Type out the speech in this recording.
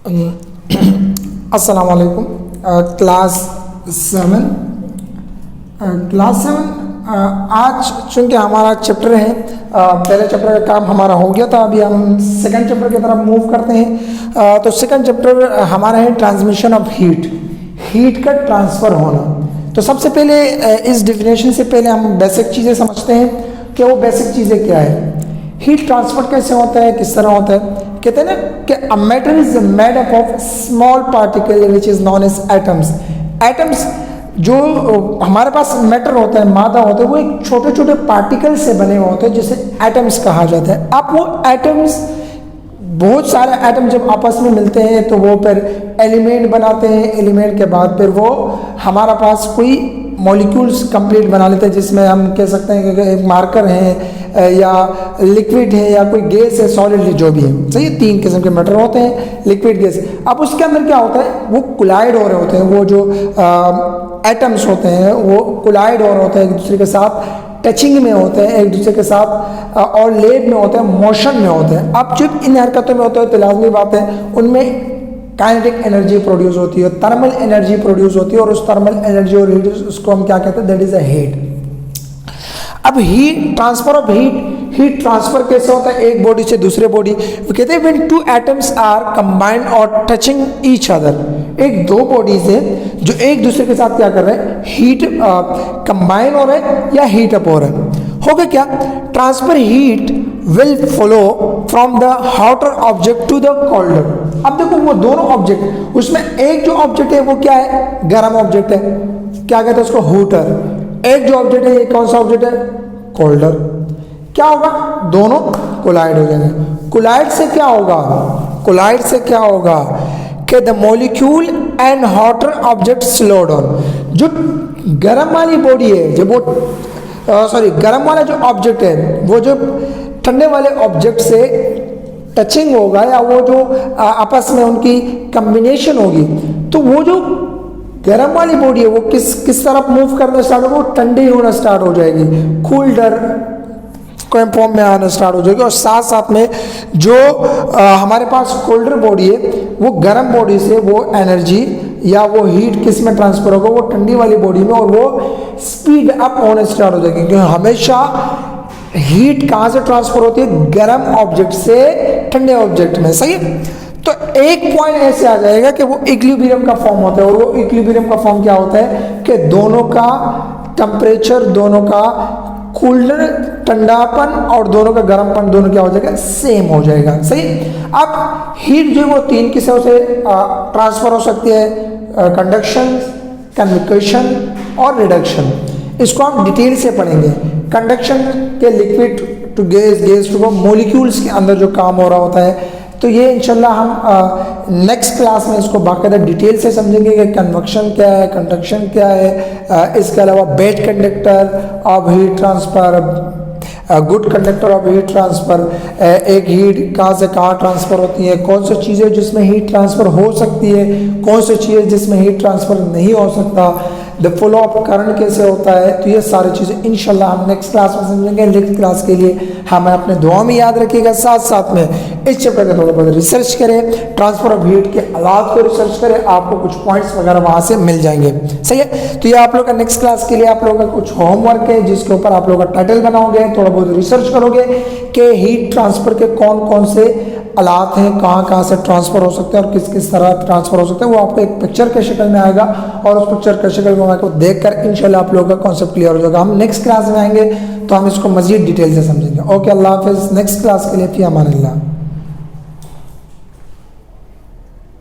अस्सलाम वालेकुम। क्लास 7 आज चूँकि हमारा चैप्टर है, पहले चैप्टर का काम हमारा हो गया था, अभी हम सेकंड चैप्टर की तरफ मूव करते हैं। तो सेकंड चैप्टर हमारा है ट्रांसमिशन ऑफ हीट का ट्रांसफ़र होना। तो सबसे पहले इस डिफिनेशन से पहले हम बेसिक चीज़ें समझते हैं कि वो बेसिक चीज़ें क्या है। हीट ट्रांसफर कैसे होता है, किस तरह होता है। कहते हैं ना कि a matter is made up of small particle which is known as atoms. जो हमारे पास मैटर होता है, मादा होता है, वो एक छोटे छोटे पार्टिकल से बने हुए होते हैं जिसे एटम्स कहा जाता है। अब वो एटम्स, बहुत सारे एटम जब आपस में मिलते हैं तो वो फिर एलिमेंट बनाते हैं। एलिमेंट के बाद फिर वो हमारा पास कोई मॉलिक्यूल्स कंप्लीट बना लेते हैं, जिसमें हम कह सकते हैं कि एक मार्कर है या लिक्विड है या कोई गैस है, सॉलिड जो भी है। सही है, 3 किस्म के मैटर होते हैं, लिक्विड, गैस। अब उसके अंदर क्या होता है, वो कोलाइड हो रहे होते हैं। वो जो एटम्स होते हैं वो कोलाइड हो रहे होते हैं, एक दूसरे के साथ टचिंग में होते हैं, एक दूसरे के साथ और लेब में होते हैं, मोशन में होते हैं। अब जब इन हरकतों में होते हैं तो लाजमी बात है उनमें काइनेटिक एनर्जी प्रोड्यूस होती है, थर्मल एनर्जी प्रोड्यूस होती है, और उस थर्मल एनर्जी और हीट, उसको हम क्या कहते हैं, दैट इज अ हीट। अब heat transfer of heat transfer कैसे होता है एक बॉडी से दूसरे बॉडी। वो कहते हैं व्हेन 2 एटम्स आर कंबाइंड और टचिंग ईच अदर। एक दो बॉडीज है जो एक दूसरे के साथ क्या कर रहे हैं, हीट कंबाइन हो रहे हैं या हीट अप हो रहे हैं। होगा क्या, transfer heat will follow from the hotter object to the colder. अब देखो वो दोनों ऑब्जेक्ट, उसमें एक जो ऑब्जेक्ट है वो क्या है, गर्म ऑब्जेक्ट है, क्या कहते हैं उसको, हीटर। एक जो ऑब्जेक्ट है ये कौन सा ऑब्जेक्ट है, कोल्डर। क्या होगा, दोनों कोलाइड हो जाएंगे। कोलाइड से क्या होगा, कि the molecule and hotter object slow down. जो गर्म वाली बॉडी है, जब वो गर्म वाला जो ऑब्जेक्ट है वो जो ठंडे वाले ऑब्जेक्ट से टचिंग होगा या वो जो आपस में उनकी कम्बिनेशन होगी, तो वो जो गर्म वाली बॉडी है वो किस तरफ मूव करना स्टार्ट होगा, वो ठंडी होना स्टार्ट हो जाएगी, कूल्डर कोई फॉर्म में आना स्टार्ट हो जाएगी। और साथ साथ में जो हमारे पास कोल्डर बॉडी है वो गर्म बॉडी से वो एनर्जी या वो हीट किस में ट्रांसफर होगा, वो ठंडी वाली बॉडी में, और वो स्पीड अप होने स्टार्ट हो जाएगी। क्योंकि हमेशा हीट कहाँ से ट्रांसफर होती है, गर्म ऑब्जेक्ट से ठंडे ऑब्जेक्ट में। सही है, तो एक पॉइंट ऐसे आ जाएगा कि वो इक्विलिब्रियम का फॉर्म होता है। और वो इक्विलिब्रियम का फॉर्म क्या होता है कि दोनों का टेम्परेचर, दोनों का कूलर ठंडापन और दोनों का गर्मपन, दोनों क्या हो जाएगा, सेम हो जाएगा। सही। अब हीट जो है वो 3 किस्मों से ट्रांसफर हो सकती है, कंडक्शन, कन्वेक्शन और रिडक्शन। इसको हम डिटेल से पढ़ेंगे। कंडक्शन के liquid to gas, gas to molecules के अंदर जो काम हो रहा होता है, तो ये इंशाल्लाह हम नेक्स्ट क्लास में इसको बाकायदा डिटेल से समझेंगे कि कन्वेक्शन क्या है, कंडक्शन क्या है। इसके अलावा bad conductor of heat transfer, good conductor of heat transfer, एक हीट कहाँ से कहाँ ट्रांसफर होती है, कौन सी चीज़ें जिसमें हीट ट्रांसफर हो सकती है, कौन सी चीज़ें जिसमें हीट ट्रांसफर नहीं हो सकता, द फ्लो ऑफ करंट कैसे होता है। तो ये सारी चीज़ें इंशाल्लाह हम नेक्स्ट क्लास में समझेंगे। नेक्स्ट क्लास के लिए हमें अपने दुआ में याद रखिएगा, साथ साथ में इस चैप्टर का थोड़ा बहुत रिसर्च करें, ट्रांसफर ऑफ हीट के हालात को रिसर्च करें, आपको कुछ पॉइंट्स वगैरह वहाँ से मिल जाएंगे। सही है, तो ये आप लोग का नेक्स्ट क्लास के लिए आप लोगों का कुछ होमवर्क है, जिसके ऊपर आप लोग का टाइटल बनाओगे, थोड़ा बहुत रिसर्च करोगे कि हीट ट्रांसफर के कौन कौन से आलात हैं, कहाँ कहाँ से ट्रांसफ़र हो सकते हैं और किस किस तरह ट्रांसफ़र हो सकते हैं। वो आपको एक पिक्चर के शक्ल में आएगा, और उस पिक्चर के शक्ल में आपको देखकर इंशाल्लाह आप लोगों का कॉन्सेप्ट क्लियर हो जाएगा। हम नेक्स्ट क्लास में आएंगे तो हम इसको मज़ीद डिटेल से समझेंगे। ओके, अल्लाह हाफिज़। नेक्स्ट क्लास के लिए फ़ी अमान अल्लाह।